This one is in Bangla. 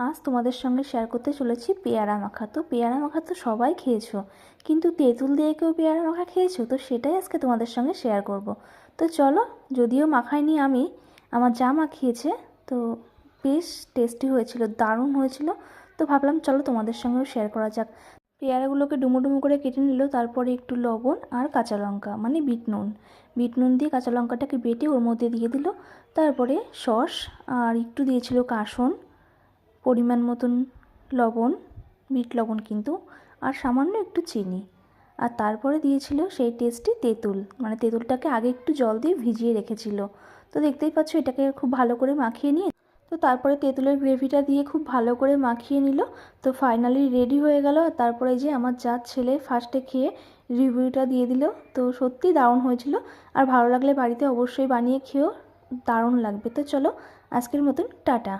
আজ তোমাদের সঙ্গে শেয়ার করতে চলেছি পেয়ারা মাখা। তো পেয়ারা মাখা তো সবাই খেয়েছো, কিন্তু তেঁতুল দিয়ে কেউ পেয়ারা মাখা খেয়েছো? তো সেটাই আজকে তোমাদের সঙ্গে শেয়ার করব। তো চলো, যদিও মাখাইনি আমি, আমার যা মাখিয়েছে, তো বেশ টেস্টি হয়েছিল, দারুণ হয়েছিল। তো ভাবলাম চলো তোমাদের সঙ্গেও শেয়ার করা যাক। পেয়ারাগুলোকে ডুমো ডুমো করে কেটে নিল, তারপরে একটু লবণ আর কাঁচা লঙ্কা মানে বিট নুন দিয়ে কাঁচা লঙ্কাটাকে বেটে ওর মধ্যে দিয়ে দিল। তারপরে সস আর একটু দিয়েছিল কাসন, পরিমাণ মতন লবণ, বিট লবণ কিন্তু, আর সামান্য একটু চিনি। আর তারপরে দিয়েছিল সেই টেস্টি তেঁতুল, মানে তেঁতুলটাকে আগে একটু জল দিয়ে ভিজিয়ে রেখেছিল। তো দেখতেই পাচ্ছ, এটাকে খুব ভালো করে মাখিয়ে নিয়ে, তো তারপরে তেঁতুলের গ্রেভিটা দিয়ে খুব ভালো করে মাখিয়ে নিল। তো ফাইনালি রেডি হয়ে গেল। আর তারপরে যে আমার যা ছেলে ফার্স্টে খেয়ে রিভিউটা দিয়ে দিল। তো সত্যি দারুণ হয়েছিল। আর ভালো লাগলে বাড়িতে অবশ্যই বানিয়ে খেয়েও, দারুণ লাগবে। তো চলো, আজকের মতন টাটা।